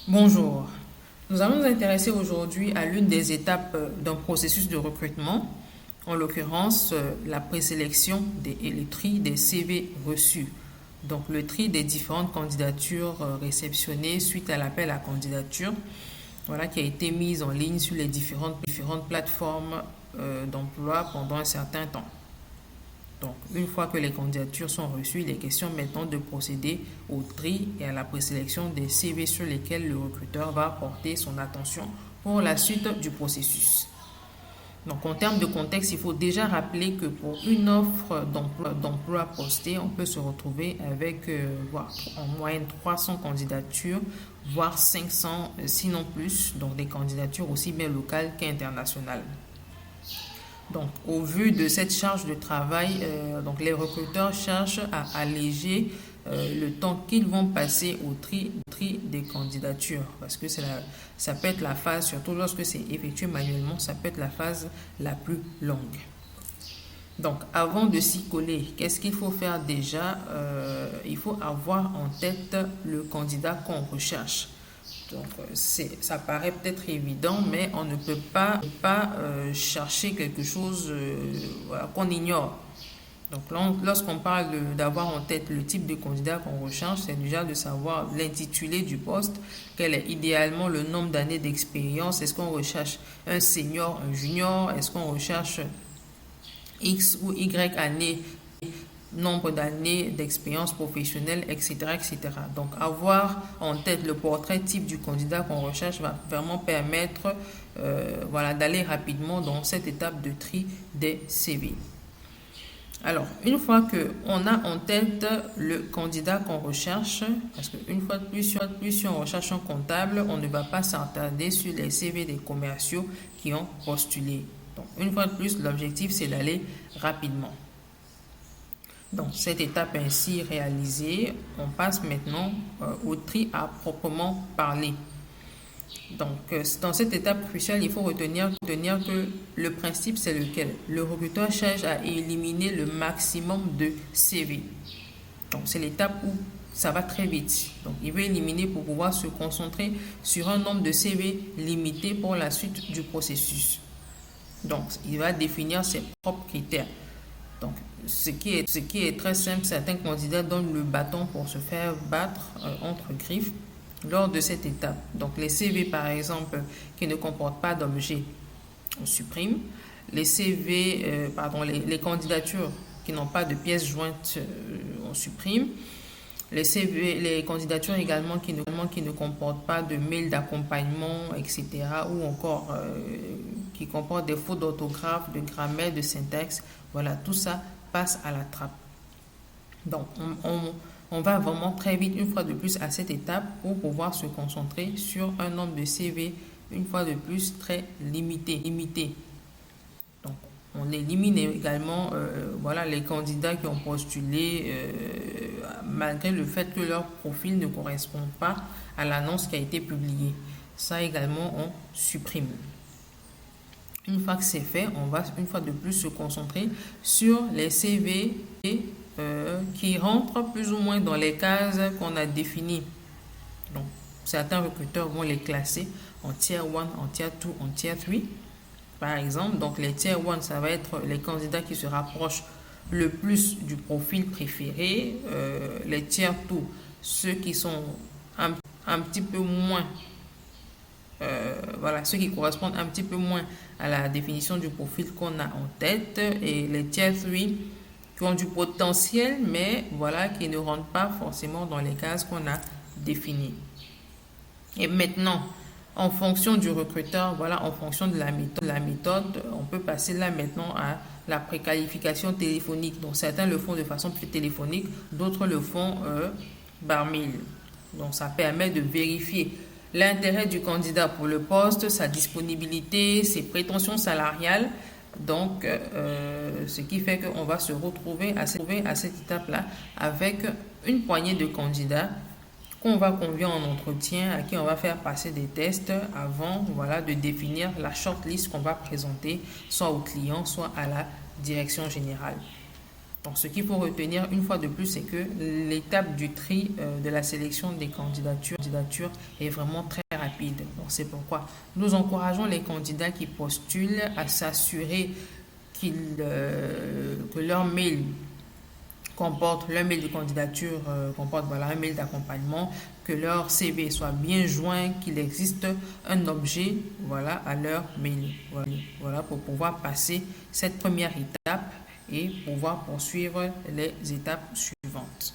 Bonjour. Nous allons nous intéresser aujourd'hui à l'une des étapes d'un processus de recrutement, en l'occurrence la présélection et le tri des CV reçus. Donc le tri des différentes candidatures réceptionnées suite à l'appel à candidature, voilà, qui a été mise en ligne sur les différentes plateformes d'emploi pendant un certain temps. Donc, une fois que les candidatures sont reçues, il est question maintenant de procéder au tri et à la présélection des CV sur lesquels le recruteur va porter son attention pour la suite du processus. Donc, en termes de contexte, il faut déjà rappeler que pour une offre d'emploi postée, on peut se retrouver avec en moyenne 300 candidatures, voire 500, sinon plus, donc des candidatures aussi bien locales qu'internationales. Donc, au vu de cette charge de travail, donc les recruteurs cherchent à alléger le temps qu'ils vont passer au tri des candidatures. Parce que ça peut être la phase, surtout lorsque c'est effectué manuellement, ça peut être la phase la plus longue. Donc, avant de s'y coller, qu'est-ce qu'il faut faire déjà? Il faut avoir en tête le candidat qu'on recherche. Donc, ça paraît peut-être évident, mais on ne peut pas chercher quelque chose voilà, qu'on ignore. Donc, lorsqu'on parle d'avoir en tête le type de candidat qu'on recherche, c'est déjà de savoir l'intitulé du poste, quel est idéalement le nombre d'années d'expérience. Est-ce qu'on recherche un senior, un junior? Est-ce qu'on recherche X ou Y années, nombre d'années d'expérience professionnelle, etc., etc. Donc, avoir en tête le portrait type du candidat qu'on recherche va vraiment permettre voilà, d'aller rapidement dans cette étape de tri des CV. Alors, une fois qu'on a en tête le candidat qu'on recherche, parce qu'une fois de plus, si on recherche un comptable, on ne va pas s'attarder sur les CV des commerciaux qui ont postulé. Donc, une fois de plus, l'objectif, c'est d'aller rapidement. Donc, cette étape ainsi réalisée, on passe maintenant au tri à proprement parler. Donc, dans cette étape cruciale, il faut retenir que le principe, c'est lequel? Le recruteur cherche à éliminer le maximum de CV. Donc, c'est l'étape où ça va très vite. Donc, il veut éliminer pour pouvoir se concentrer sur un nombre de CV limité pour la suite du processus. Donc, il va définir ses propres critères. Donc, ce qui est très simple, certains candidats donnent le bâton pour se faire battre entre griffes lors de cette étape. Donc, les CV, par exemple, qui ne comportent pas d'objet, on supprime. Les CV, les candidatures qui n'ont pas de pièces jointes, on supprime. Les CV, les candidatures également qui ne comportent pas de mail d'accompagnement, etc. ou encore qui comportent des fautes d'orthographe, de grammaire, de syntaxe. Voilà, tout ça passe à la trappe. Donc, on va vraiment très vite, une fois de plus, à cette étape pour pouvoir se concentrer sur un nombre de CV, une fois de plus, très limité. Donc, on élimine également voilà, les candidats qui ont postulé malgré le fait que leur profil ne correspond pas à l'annonce qui a été publiée. Ça également, on supprime. Une fois que c'est fait, on va une fois de plus se concentrer sur les CV qui rentrent plus ou moins dans les cases qu'on a définies. Donc, certains recruteurs vont les classer en tier 1, en tier 2, en tier 3. Par exemple, donc les tier 1, ça va être les candidats qui se rapprochent le plus du profil préféré. Les tier 2, ceux qui sont un petit peu moins voilà, ceux qui correspondent un petit peu moins à la définition du profil qu'on a en tête, et les tier 3 qui ont du potentiel mais voilà, qui ne rentrent pas forcément dans les cases qu'on a définies. Et maintenant, en fonction du recruteur, voilà, en fonction de la méthode, on peut passer là maintenant à la préqualification téléphonique. Donc certains le font de façon plus téléphonique, d'autres le font par mail. Donc ça permet de vérifier l'intérêt du candidat pour le poste, sa disponibilité, ses prétentions salariales. Donc, ce qui fait qu'on va se retrouver à cette étape-là avec une poignée de candidats qu'on va convier en entretien, à qui on va faire passer des tests avant, voilà, de définir la shortlist qu'on va présenter soit au client, soit à la direction générale. Donc, ce qu'il faut retenir une fois de plus, c'est que l'étape du tri de la sélection des candidatures est vraiment très rapide. Donc, c'est pourquoi nous encourageons les candidats qui postulent à s'assurer que leur mail de candidature comporte voilà, un mail d'accompagnement, que leur CV soit bien joint, qu'il existe un objet voilà, à leur mail. Voilà pour pouvoir passer cette première étape et pouvoir poursuivre les étapes suivantes.